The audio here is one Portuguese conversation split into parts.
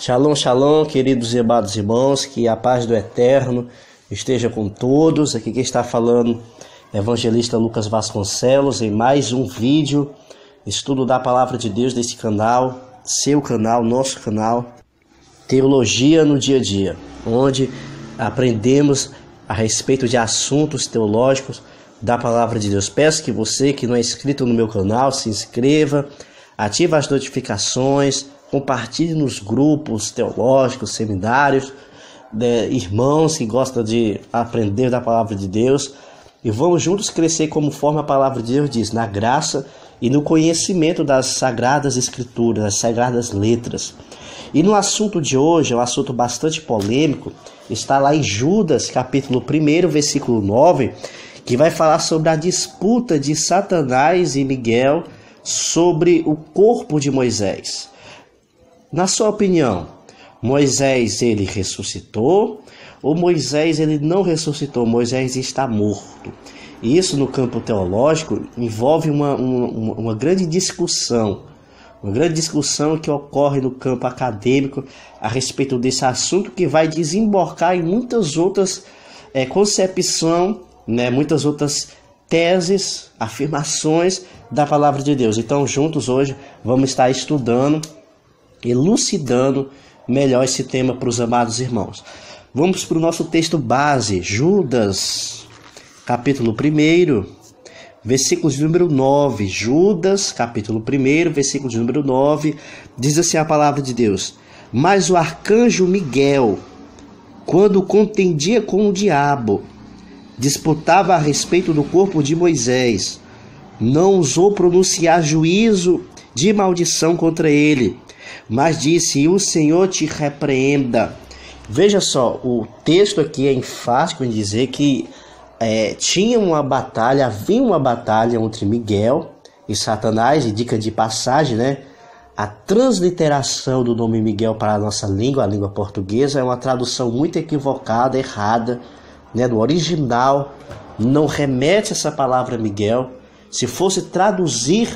Shalom, shalom, queridos e amados irmãos, que a paz do Eterno esteja com todos. Aqui quem está falando é o evangelista Lucas Vasconcelos em mais um vídeo, estudo da Palavra de Deus desse canal, seu canal, nosso canal, Teologia no Dia a Dia, onde aprendemos a respeito de assuntos teológicos da Palavra de Deus. Peço que você que não é inscrito no meu canal, se inscreva, ative as notificações, compartilhe nos grupos teológicos, seminários, irmãos que gostam de aprender da Palavra de Deus, e vamos juntos crescer conforme a Palavra de Deus diz, na graça e no conhecimento das Sagradas Escrituras, das Sagradas Letras. E no assunto de hoje, é um assunto bastante polêmico, está lá em Judas, capítulo 1, versículo 9, que vai falar sobre a disputa de Satanás e Miguel sobre o corpo de Moisés. Na sua opinião, Moisés ele ressuscitou ou Moisés ele não ressuscitou? Moisés está morto. E isso no campo teológico envolve uma grande discussão. Uma grande discussão que ocorre no campo acadêmico a respeito desse assunto, que vai desembocar em muitas outras concepções, muitas outras teses, afirmações da Palavra de Deus. Então juntos hoje vamos estar estudando, elucidando melhor esse tema para os amados irmãos. Vamos para o nosso texto base, Judas, capítulo 1, versículo de número 9. Judas, capítulo 1, versículo de número 9, diz assim a palavra de Deus: Mas o arcanjo Miguel, quando contendia com o diabo, disputava a respeito do corpo de Moisés, não ousou pronunciar juízo de maldição contra ele, mas disse: o Senhor te repreenda. Veja só, o texto aqui é enfático em dizer que havia uma batalha entre Miguel e Satanás. E dica de passagem, a transliteração do nome Miguel para a nossa língua, a língua portuguesa, é uma tradução muito equivocada, errada, do original. Não remete essa palavra Miguel. Se fosse traduzir,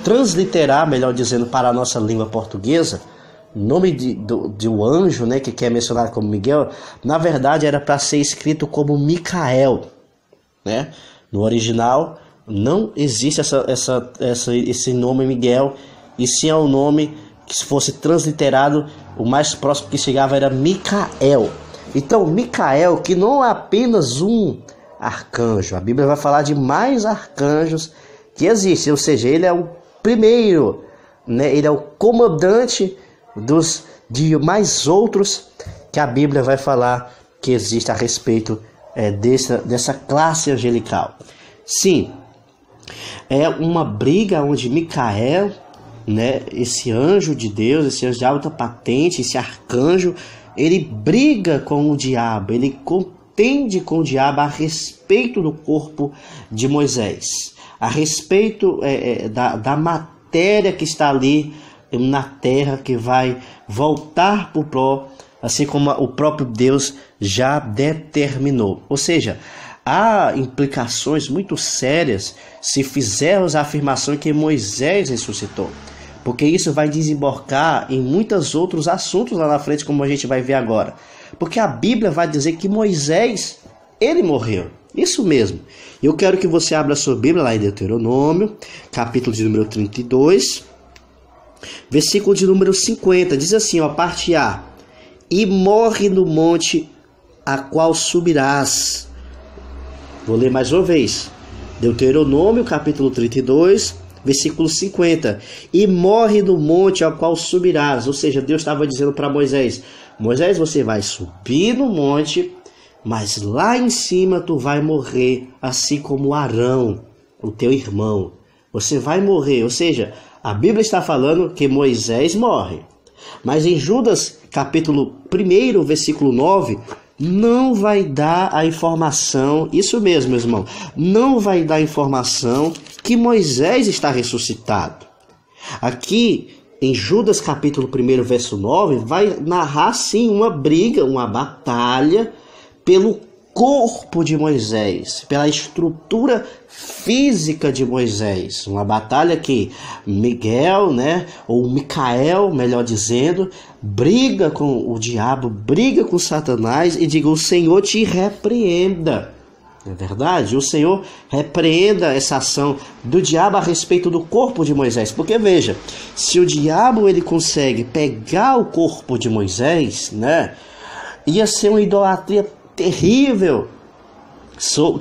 transliterar, melhor dizendo, para a nossa língua portuguesa, o nome de um anjo, que é mencionado como Miguel, na verdade era para ser escrito como Micael, No original não existe esse nome Miguel, e sim é um nome que, se fosse transliterado, o mais próximo que chegava era Micael. Então Micael, que não é apenas um arcanjo, a Bíblia vai falar de mais arcanjos que existem, ou seja, ele é o primeiro, ele é o comandante de mais outros que a Bíblia vai falar que existe a respeito dessa classe angelical. Sim, é uma briga onde Micael, esse anjo de Deus, esse anjo de alta patente, esse arcanjo, ele briga com o diabo, ele contende com o diabo a respeito do corpo de Moisés, a respeito da matéria que está ali na terra, que vai voltar para o pó, assim como o próprio Deus já determinou. Ou seja, há implicações muito sérias se fizermos a afirmação que Moisés ressuscitou, porque isso vai desembocar em muitos outros assuntos lá na frente, como a gente vai ver agora. Porque a Bíblia vai dizer que Moisés, ele morreu. Isso mesmo. Eu quero que você abra a sua Bíblia lá em Deuteronômio, capítulo de número 32, versículo de número 50. Diz assim, parte A: E morre no monte a qual subirás. Vou ler mais uma vez. Deuteronômio, capítulo 32, versículo 50. E morre no monte ao qual subirás. Ou seja, Deus estava dizendo para Moisés: Moisés, você vai subir no monte, mas lá em cima tu vai morrer, assim como Arão, o teu irmão. Você vai morrer. Ou seja, a Bíblia está falando que Moisés morre. Mas em Judas, capítulo 1, versículo 9, não vai dar a informação, isso mesmo, meu irmão, não vai dar a informação que Moisés está ressuscitado. Aqui, em Judas capítulo 1, verso 9, vai narrar sim uma briga, uma batalha pelo corpo de Moisés, pela estrutura física de Moisés. Uma batalha que Miguel, né, ou Micael, melhor dizendo, briga com o diabo, briga com Satanás e diga: o Senhor te repreenda. É verdade? O Senhor repreenda essa ação do diabo a respeito do corpo de Moisés. Porque veja, se o diabo ele consegue pegar o corpo de Moisés, né, ia ser uma idolatria terrível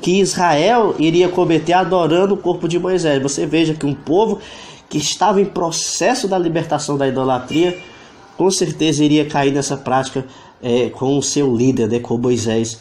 que Israel iria cometer adorando o corpo de Moisés. Você veja que um povo que estava em processo da libertação da idolatria, com certeza iria cair nessa prática com o seu líder, né, com Moisés.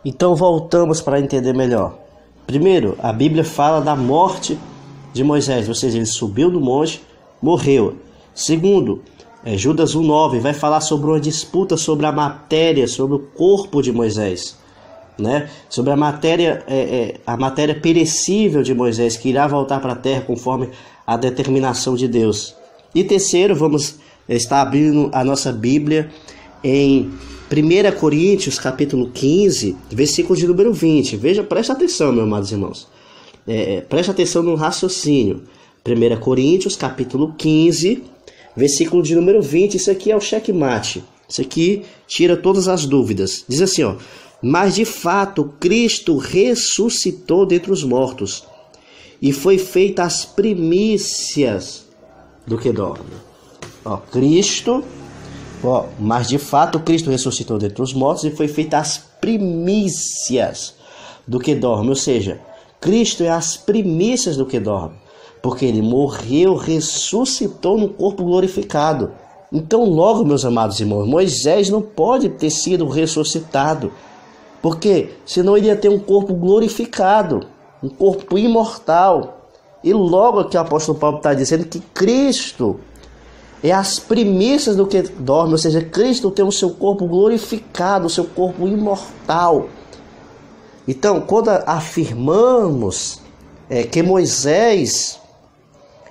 Então voltamos para entender melhor. Primeiro, a Bíblia fala da morte de Moisés, ou seja, ele subiu do monte, morreu. Segundo, Judas 1,9 vai falar sobre uma disputa sobre a matéria, sobre o corpo de Moisés, né? Sobre a matéria perecível de Moisés, que irá voltar para a terra conforme a determinação de Deus. E terceiro, vamos estar abrindo a nossa Bíblia em 1 Coríntios, capítulo 15, versículo de número 20. Veja, preste atenção, meus amados irmãos. Preste atenção no raciocínio. 1 Coríntios, capítulo 15, versículo de número 20. Isso aqui é o checkmate. Isso aqui tira todas as dúvidas. Diz assim, ó: mas de fato Cristo ressuscitou dentre os mortos, e foi feita as primícias do que dorme. Mas de fato Cristo ressuscitou dentre os mortos e foi feita as primícias do que dorme. Ou seja, Cristo é as primícias do que dorme, porque ele morreu, ressuscitou no corpo glorificado. Então logo, meus amados irmãos, Moisés não pode ter sido ressuscitado, porque senão iria ter um corpo glorificado, um corpo imortal. E logo aqui o apóstolo Paulo está dizendo que Cristo é as primícias do que dorme, ou seja, Cristo tem o seu corpo glorificado, o seu corpo imortal. Então, quando afirmamos que Moisés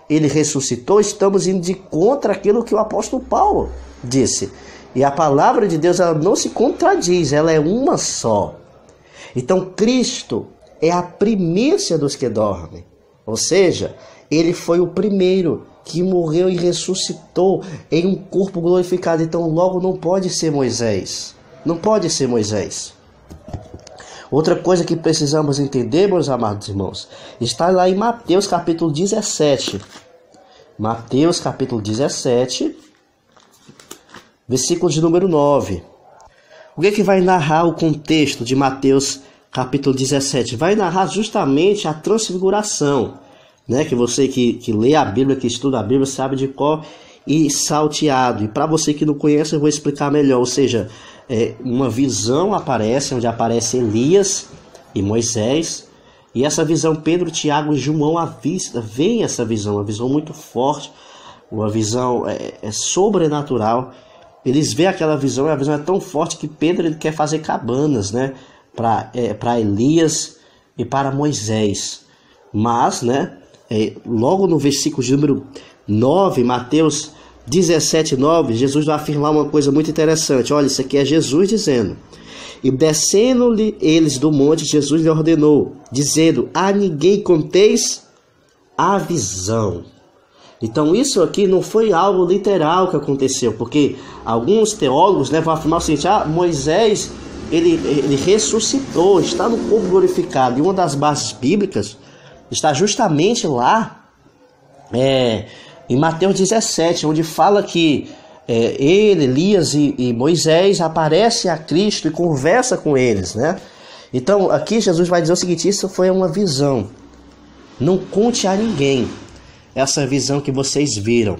ele ressuscitou, estamos indo de contra aquilo que o apóstolo Paulo disse. E a palavra de Deus, ela não se contradiz, ela é uma só. Então, Cristo é a primícia dos que dormem, ou seja, ele foi o primeiro que morreu e ressuscitou em um corpo glorificado. Então logo não pode ser Moisés. Não pode ser Moisés. Outra coisa que precisamos entender, meus amados irmãos, está lá em Mateus capítulo 17. Mateus capítulo 17, versículo de número 9. O que vai narrar o contexto de Mateus capítulo 17? Vai narrar justamente a transfiguração, né? Que você que lê a Bíblia, que estuda a Bíblia, sabe de cor e salteado. E para você que não conhece, eu vou explicar melhor. Ou seja, uma visão aparece, onde aparece Elias e Moisés. E essa visão, Pedro, Tiago e João veem essa visão, uma visão muito forte, uma visão sobrenatural. Eles veem aquela visão, e a visão é tão forte que Pedro ele quer fazer cabanas, né? Para Elias e para Moisés. Mas, né? Logo no versículo de número 9, Mateus 17, 9, Jesus vai afirmar uma coisa muito interessante. Olha, isso aqui é Jesus dizendo: e descendo-lhe eles do monte, Jesus lhe ordenou, dizendo: a ninguém conteis a visão. Então isso aqui não foi algo literal que aconteceu, porque alguns teólogos, né, vão afirmar o seguinte: Moisés ele ressuscitou, está no corpo glorificado. E uma das bases bíblicas está justamente lá em Mateus 17, onde fala que ele, Elias e Moisés aparecem a Cristo e conversa com eles, né? Então aqui Jesus vai dizer o seguinte: isso foi uma visão, não conte a ninguém essa visão que vocês viram,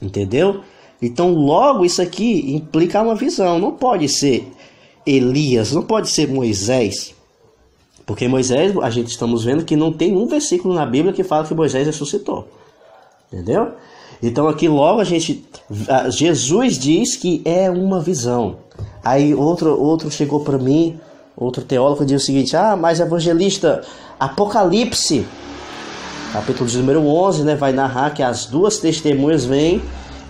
entendeu? Então logo isso aqui implica uma visão, não pode ser Elias, não pode ser Moisés. Porque Moisés, a gente estamos vendo que não tem um versículo na Bíblia que fala que Moisés ressuscitou. Entendeu? Então aqui logo Jesus diz que é uma visão. Aí outro chegou para mim, outro teólogo, diz o seguinte: mas evangelista, Apocalipse, capítulo de número 11, né, vai narrar que as duas testemunhas vêm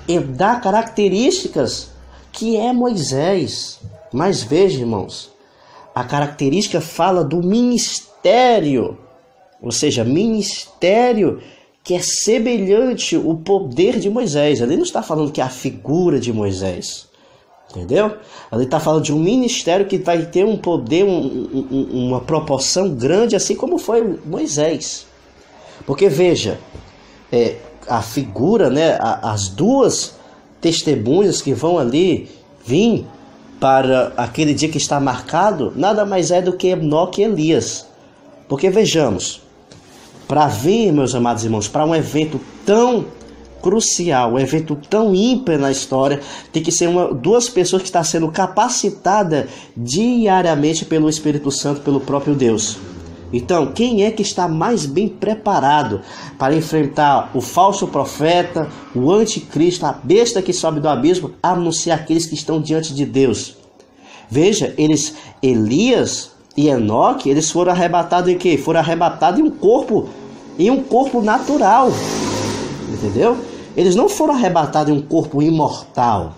e dá características que é Moisés. Mas veja, irmãos, a característica fala do ministério, ou seja, ministério que é semelhante ao poder de Moisés. Ali não está falando que é a figura de Moisés, entendeu? Ali está falando de um ministério que vai ter um poder, uma proporção grande, assim como foi Moisés. Porque veja, a figura, né, as duas testemunhas que vão ali vir para aquele dia que está marcado, nada mais é do que Enoque e Elias. Porque vejamos, para vir, meus amados irmãos, para um evento tão crucial, um evento tão ímpar na história, tem que ser duas pessoas que estão sendo capacitadas diariamente pelo Espírito Santo, pelo próprio Deus. Então, quem é que está mais bem preparado para enfrentar o falso profeta, o anticristo, a besta que sobe do abismo, a anunciar aqueles que estão diante de Deus? Veja, Elias e Enoque, eles foram arrebatados em quê? Foram arrebatados em um corpo natural, entendeu? Eles não foram arrebatados em um corpo imortal.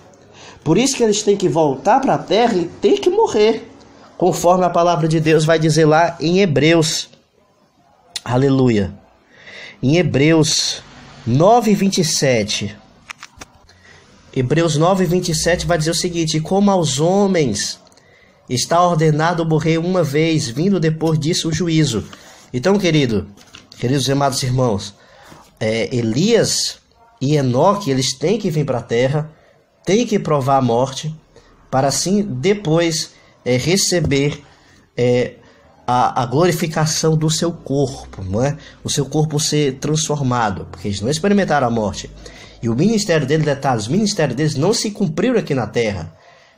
Por isso que eles têm que voltar para a terra e têm que morrer, conforme a palavra de Deus vai dizer lá em Hebreus. Aleluia. Em Hebreus 9:27. Hebreus 9:27 vai dizer o seguinte: como aos homens está ordenado morrer uma vez, vindo depois disso o juízo. Então, queridos amados irmãos, Elias e Enoque, eles têm que vir para a terra, têm que provar a morte, para assim depois receber a glorificação do seu corpo, não é? O seu corpo ser transformado, porque eles não experimentaram a morte. E o ministério deles, detalhes, o ministério deles não se cumpriu aqui na terra.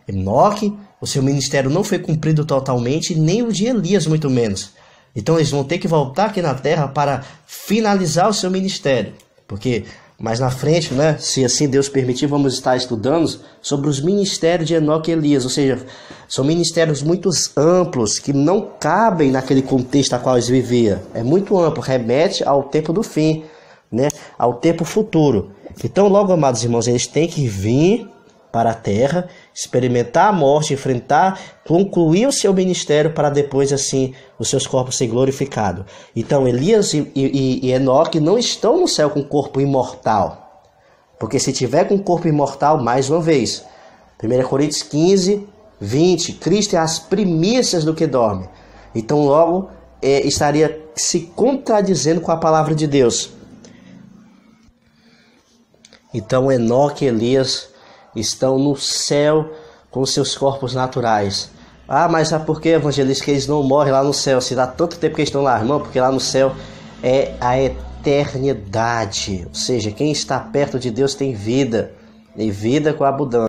Enoque, o seu ministério não foi cumprido totalmente, nem o de Elias, muito menos. Então eles vão ter que voltar aqui na terra para finalizar o seu ministério. Porque mais na frente, né, se assim Deus permitir, vamos estar estudando sobre os ministérios de Enoque e Elias. Ou seja, são ministérios muito amplos, que não cabem naquele contexto a qual eles viviam. É muito amplo, remete ao tempo do fim, né, ao tempo futuro. Então, logo, amados irmãos, eles têm que vir para a terra, experimentar a morte, enfrentar, concluir o seu ministério para depois, assim, os seus corpos serem glorificados. Então, Elias e Enoque não estão no céu com corpo imortal. Porque se tiver com corpo imortal, mais uma vez, 1 Coríntios 15:20, Cristo é as primícias do que dorme. Então, logo, estaria se contradizendo com a palavra de Deus. Então, Enoque e Elias estão no céu com seus corpos naturais. Ah, mas sabe por que, evangelista, que eles não morrem lá no céu? Se dá tanto tempo que eles estão lá, irmão, porque lá no céu é a eternidade. Ou seja, quem está perto de Deus tem vida, e vida com abundância.